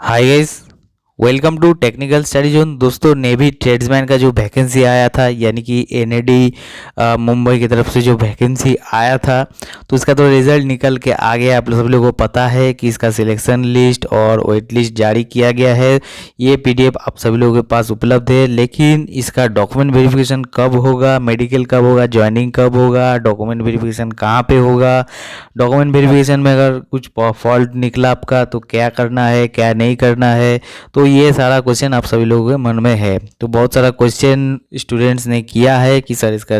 Hi guys, welcome to technical study zone. दोस्तों, navy tradesman का जो वैकेंसी आया था यानी कि एनएडी मुंबई की तरफ से जो वैकेंसी आया था, तो इसका तो रिज़ल्ट निकल के आ गया। आप सब लोगों को पता है कि इसका सिलेक्शन लिस्ट और वेट लिस्ट जारी किया गया है। ये पीडीएफ आप सभी लोगों के पास उपलब्ध है, लेकिन इसका डॉक्यूमेंट वेरिफिकेशन कब होगा, मेडिकल कब होगा, ज्वाइनिंग कब होगा, डॉक्यूमेंट वेरिफिकेशन कहाँ पे होगा, डॉक्यूमेंट वेरिफिकेशन में अगर कुछ फॉल्ट निकला आपका तो क्या करना है, क्या नहीं करना है, तो ये सारा क्वेश्चन आप सभी लोगों के मन में है। तो बहुत सारा क्वेश्चन स्टूडेंट्स ने किया है कि सर इसका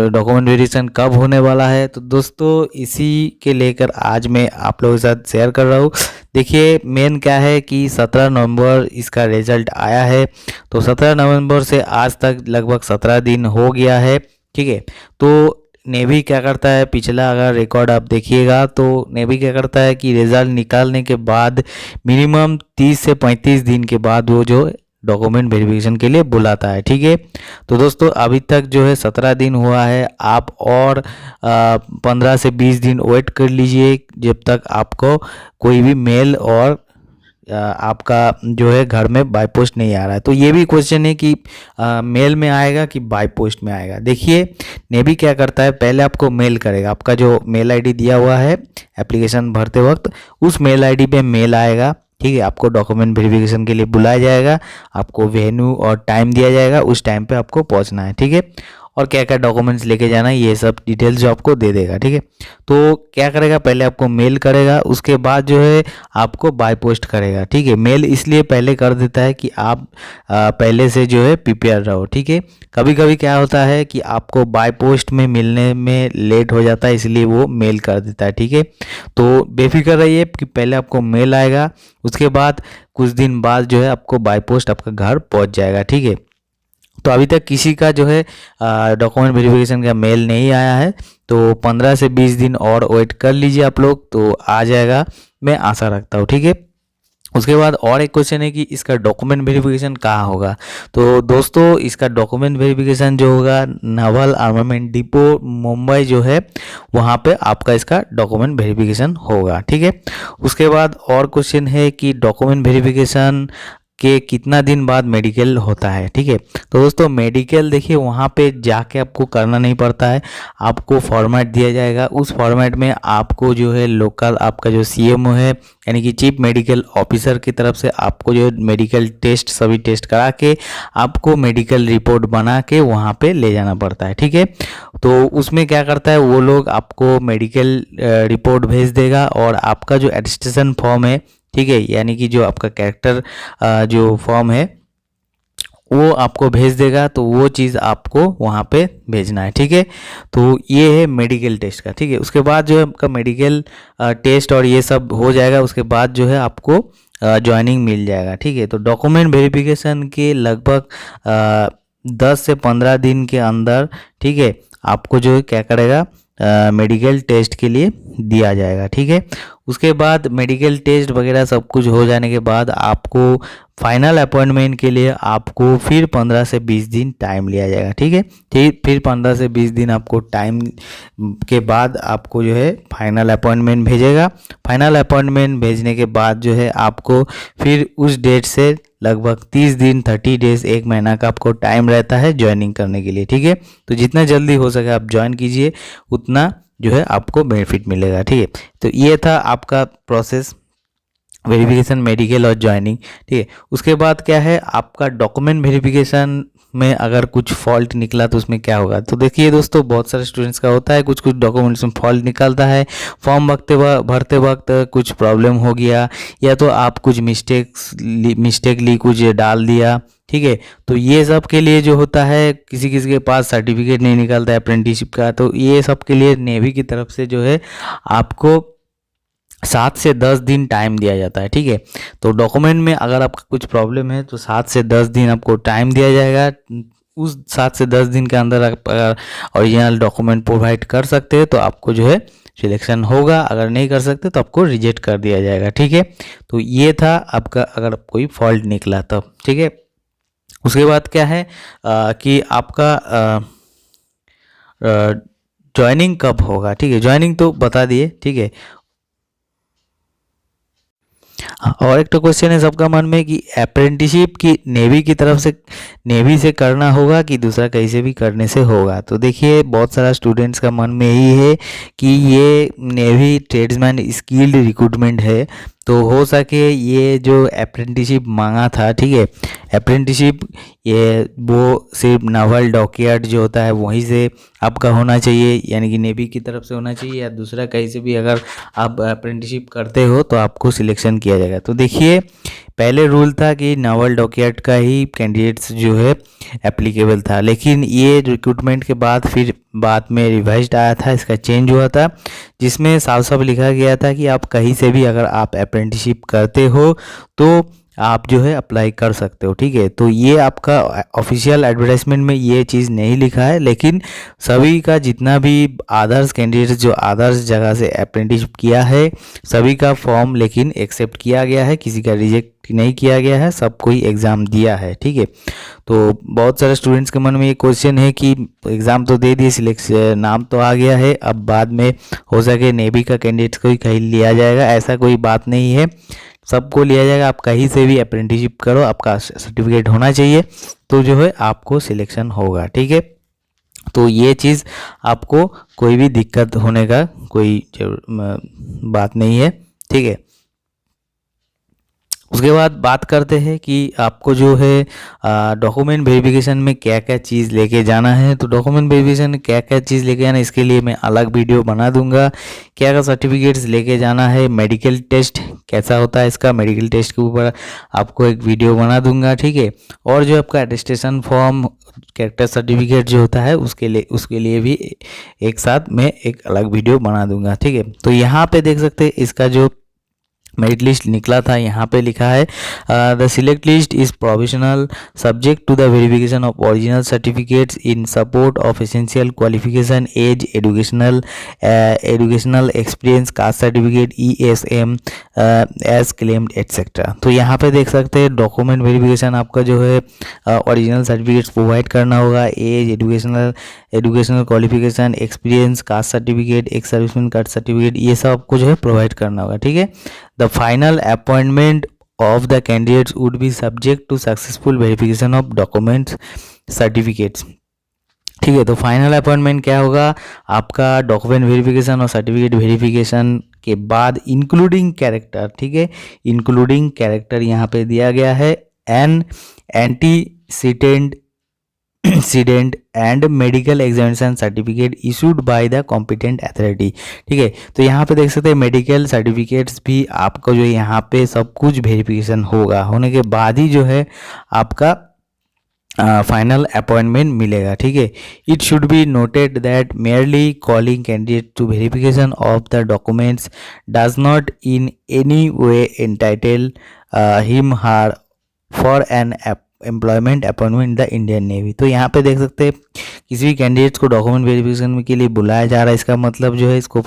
डॉक्यूमेंट वेरिफिकेशन कब होने वाला है। तो दोस्तों, इसी के लेकर आज मैं आप लोगों के साथ शेयर कर रहा हूँ। देखिए, मेन क्या है कि 17 नवंबर इसका रिजल्ट आया है। तो 17 नवंबर से आज तक लगभग 17 दिन हो गया है। ठीक है। तो नेवी क्या करता है, पिछला अगर रिकॉर्ड आप देखिएगा तो नेवी क्या करता है कि रिजल्ट निकालने के बाद मिनिमम 30 से 35 दिन के बाद वो जो डॉक्यूमेंट वेरिफिकेशन के लिए बुलाता है। ठीक है। तो दोस्तों, अभी तक जो है 17 दिन हुआ है। आप और 15 से 20 दिन वेट कर लीजिए जब तक आपको कोई भी मेल और आपका जो है घर में बाय पोस्ट नहीं आ रहा है। तो ये भी क्वेश्चन है कि मेल में आएगा कि बाय पोस्ट में आएगा। देखिए, नेवी क्या करता है, पहले आपको मेल करेगा। आपका जो मेल आईडी दिया हुआ है एप्लीकेशन भरते वक्त, उस मेल आईडी पे मेल आएगा। ठीक है। आपको डॉक्यूमेंट वेरिफिकेशन के लिए बुलाया जाएगा, आपको वेन्यू और टाइम दिया जाएगा, उस टाइम पे आपको पहुंचना है। ठीक है। और क्या क्या डॉक्यूमेंट्स लेके जाना है, ये सब डिटेल्स जो आपको दे देगा। ठीक है। तो क्या करेगा, पहले आपको मेल करेगा, उसके बाद जो है आपको बाय पोस्ट करेगा। ठीक है। मेल इसलिए पहले कर देता है कि आप पहले से जो है प्रिपेयर रहो। ठीक है। कभी कभी क्या होता है कि आपको बाय पोस्ट में मिलने में लेट हो जाता है, इसलिए वो मेल कर देता है। ठीक है। तो बेफिक्र रहिए कि पहले आपको मेल आएगा, उसके बाद कुछ दिन बाद जो है आपको बाय पोस्ट आपका घर पहुंच जाएगा। ठीक है। तो अभी तक किसी का जो है डॉक्यूमेंट वेरिफिकेशन का मेल नहीं आया है, तो 15 से 20 दिन और वेट कर लीजिए आप लोग, तो आ जाएगा, मैं आशा रखता हूँ। ठीक है। उसके बाद और एक क्वेश्चन है कि इसका डॉक्यूमेंट वेरिफिकेशन कहाँ होगा। तो दोस्तों, इसका डॉक्यूमेंट वेरिफिकेशन जो होगा नावल आर्मामेंट डिपो मुंबई जो है, वहाँ पे आपका इसका डॉक्यूमेंट वेरिफिकेशन होगा। ठीक है। उसके बाद और क्वेश्चन है कि डॉक्यूमेंट वेरिफिकेशन के कितना दिन बाद मेडिकल होता है। ठीक है। तो दोस्तों, मेडिकल देखिए वहाँ पे जाके आपको करना नहीं पड़ता है। आपको फॉर्मेट दिया जाएगा, उस फॉर्मेट में आपको जो है लोकल आपका जो सीएमओ है यानी कि चीफ मेडिकल ऑफिसर की तरफ से आपको जो मेडिकल टेस्ट सभी टेस्ट करा के आपको मेडिकल रिपोर्ट बना के वहाँ पे ले जाना पड़ता है। ठीक है। तो उसमें क्या करता है, वो लोग आपको मेडिकल रिपोर्ट भेज देगा और आपका जो एटेस्टेशन फॉर्म है, ठीक है, यानी कि जो आपका कैरेक्टर जो फॉर्म है वो आपको भेज देगा। तो वो चीज़ आपको वहाँ पे भेजना है। ठीक है। तो ये है मेडिकल टेस्ट का। ठीक है। उसके बाद जो है आपका मेडिकल टेस्ट और ये सब हो जाएगा, उसके बाद जो है आपको ज्वाइनिंग मिल जाएगा। ठीक है। तो डॉक्यूमेंट वेरिफिकेशन के लगभग 10 से 15 दिन के अंदर, ठीक है, आपको जो है क्या करेगा, मेडिकल टेस्ट के लिए दिया जाएगा। ठीक है। उसके बाद मेडिकल टेस्ट वगैरह सब कुछ हो जाने के बाद आपको फाइनल अपॉइंटमेंट के लिए आपको फिर 15 से 20 दिन टाइम लिया जाएगा। ठीक है। फिर 15 से 20 दिन आपको टाइम के बाद आपको जो है फाइनल अपॉइंटमेंट भेजेगा। फाइनल अपॉइंटमेंट भेजने के बाद जो है आपको फिर उस डेट से लगभग 30 दिन 30 डेज, एक महीना का आपको टाइम रहता है ज्वाइनिंग करने के लिए। ठीक है। तो जितना जल्दी हो सके आप ज्वाइन कीजिए, उतना जो है आपको बेनिफिट मिलेगा। ठीक है। तो ये था आपका प्रोसेस, वेरिफिकेशन, मेडिकल और ज्वाइनिंग। ठीक है। उसके बाद क्या है, आपका डॉक्यूमेंट वेरिफिकेशन में अगर कुछ फॉल्ट निकला तो उसमें क्या होगा। तो देखिए दोस्तों, बहुत सारे स्टूडेंट्स का होता है कुछ कुछ डॉक्यूमेंट्स में फॉल्ट निकलता है। फॉर्म भरते वक्त कुछ प्रॉब्लम हो गया, या तो आप कुछ मिस्टेकली कुछ डाल दिया। ठीक है। तो ये सब के लिए जो होता है, किसी किसी के पास सर्टिफिकेट नहीं निकलता है अप्रेंटिसशिप का, तो ये सब के लिए नेवी की तरफ से जो है आपको 7 से 10 दिन टाइम दिया जाता है। ठीक है। तो डॉक्यूमेंट में अगर आपका कुछ प्रॉब्लम है तो 7 से 10 दिन आपको टाइम दिया जाएगा। उस 7 से 10 दिन के अंदर आप अगर ओरिजिनल डॉक्यूमेंट प्रोवाइड कर सकते हैं तो आपको जो है सिलेक्शन होगा, अगर नहीं कर सकते तो आपको रिजेक्ट कर दिया जाएगा। ठीक है। तो ये था आपका अगर कोई फॉल्ट निकला तब। ठीक है। उसके बाद क्या है कि आपका ज्वाइनिंग कब होगा। ठीक है। ज्वाइनिंग तो बता दिए। ठीक है। और एक तो क्वेश्चन है सबका मन में कि अप्रेंटिसशिप की नेवी की तरफ से, नेवी से करना होगा कि दूसरा कहीं से भी करने से होगा। तो देखिए बहुत सारा स्टूडेंट्स का मन में यही है कि ये नेवी ट्रेड्समैन स्किल्ड रिक्रूटमेंट है, तो हो सके ये जो अप्रेंटिसशिप मांगा था, ठीक है, अप्रेंटिसशिप ये वो सिर्फ नावल डॉकयार्ड जो होता है वहीं से आपका होना चाहिए, यानी कि नेवी की तरफ से होना चाहिए, या दूसरा कहीं से भी अगर आप अप्रेंटिसशिप करते हो तो आपको सिलेक्शन किया जाएगा। तो देखिए पहले रूल था कि नावल डॉकयार्ड का ही कैंडिडेट्स जो है एप्लीकेबल था, लेकिन ये रिक्रूटमेंट के बाद फिर बाद में रिवाइज्ड आया था, इसका चेंज हुआ था, जिसमें साफ साफ लिखा गया था कि आप कहीं से भी अगर आप अप्रेंटिसशिप करते हो तो आप जो है अप्लाई कर सकते हो, ठीक है। तो ये आपका ऑफिशियल एडवर्टाइजमेंट में ये चीज़ नहीं लिखा है, लेकिन सभी का जितना भी अदर्स कैंडिडेट्स जो अदर्स जगह से अप्रेंटिसशिप किया है सभी का फॉर्म लेकिन एक्सेप्ट किया गया है, किसी का रिजेक्ट नहीं किया गया है, सब कोई एग्ज़ाम दिया है, ठीक है। तो बहुत सारे स्टूडेंट्स के मन में ये क्वेश्चन है कि एग्ज़ाम तो दे दिए, सिलेक्शन नाम तो आ गया है, अब बाद में हो सके नेवी का कैंडिडेट्स को ही कहीं लिया जाएगा, ऐसा कोई बात नहीं है, सबको लिया जाएगा। आप कहीं से भी अप्रेंटिसशिप करो, आपका सर्टिफिकेट होना चाहिए, तो जो है आपको सिलेक्शन होगा, ठीक है। तो ये चीज़ आपको कोई भी दिक्कत होने का कोई बात नहीं है, ठीक है। उसके बाद बात करते हैं कि आपको जो है डॉक्यूमेंट वेरिफिकेशन में क्या क्या चीज़ लेके जाना है। तो डॉक्यूमेंट वेरिफिकेशन में क्या क्या चीज़ लेके जाना है इसके लिए मैं अलग वीडियो बना दूंगा। क्या क्या सर्टिफिकेट्स लेके जाना है, मेडिकल टेस्ट कैसा होता है इसका, मेडिकल टेस्ट के ऊपर आपको एक वीडियो बना दूंगा, ठीक है। और जो आपका अटेस्टेशन फॉर्म, कैरेक्टर सर्टिफिकेट जो होता है उसके लिए भी एक साथ मैं एक अलग वीडियो बना दूंगा, ठीक है। तो यहाँ पे देख सकते हैं इसका जो मेरिट लिस्ट निकला था, यहाँ पे लिखा है the select list is provisional subject to the verification of original certificates in support of essential qualification, age, educational experience, caste certificate, ESM as claimed etcetera. तो यहाँ पे देख सकते हैं डॉक्यूमेंट वेरिफिकेशन आपका जो है ओरिजिनल सर्टिफिकेट्स प्रोवाइड करना होगा, age, educational qualification, experience, caste certificate, ex serviceman caste certificate, ये सब आपको जो है प्रोवाइड करना होगा, ठीक है। The final appointment of the candidates would be subject to successful verification of documents, certificates, ठीक है। तो फाइनल अपॉइंटमेंट क्या होगा, आपका डॉक्यूमेंट वेरिफिकेशन और सर्टिफिकेट वेरिफिकेशन के बाद इंक्लूडिंग कैरेक्टर, ठीक है, इंक्लूडिंग कैरेक्टर यहाँ पे दिया गया है, an antecedent and medical examination certificate issued by the competent authority, ठीक है। तो यहाँ पे देख सकते हैं मेडिकल सर्टिफिकेट्स भी आपको जो यहाँ पे सब कुछ वेरिफिकेशन होने के बाद ही जो है आपका फाइनल अपॉइंटमेंट मिलेगा, ठीक है। It should be noted that merely calling candidate to verification of the documents does not in any way entitle him her for an employment appointment the Indian Navy. तो यहाँ पे देख सकते हैं किसी भी कैंडिडेट्स को डॉक्यूमेंट वेरिफिकेशन के लिए बुलाया जा रहा है, इसका मतलब जो है इसको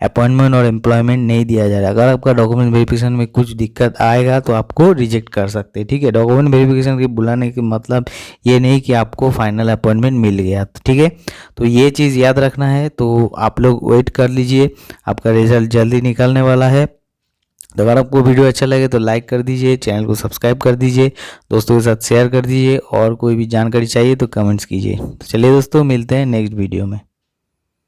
अपॉइंटमेंट और एम्प्लॉयमेंट नहीं दिया जा रहा है। अगर आपका डॉक्यूमेंट वेरिफिकेशन में कुछ दिक्कत आएगा तो आपको रिजेक्ट कर सकते हैं, ठीक है। डॉक्यूमेंट वेरिफिकेशन के बुलाने का मतलब ये नहीं कि आपको फाइनल अपॉइंटमेंट मिल गया, ठीक है। तो ये चीज़ याद रखना है, तो आप लोग वेट कर लीजिए, आपका रिजल्ट जल्दी निकलने वाला है। तो अगर आपको वीडियो अच्छा लगे तो लाइक कर दीजिए, चैनल को सब्सक्राइब कर दीजिए, दोस्तों के साथ शेयर कर दीजिए, और कोई भी जानकारी चाहिए तो कमेंट्स कीजिए। तो चलिए दोस्तों, मिलते हैं नेक्स्ट वीडियो में।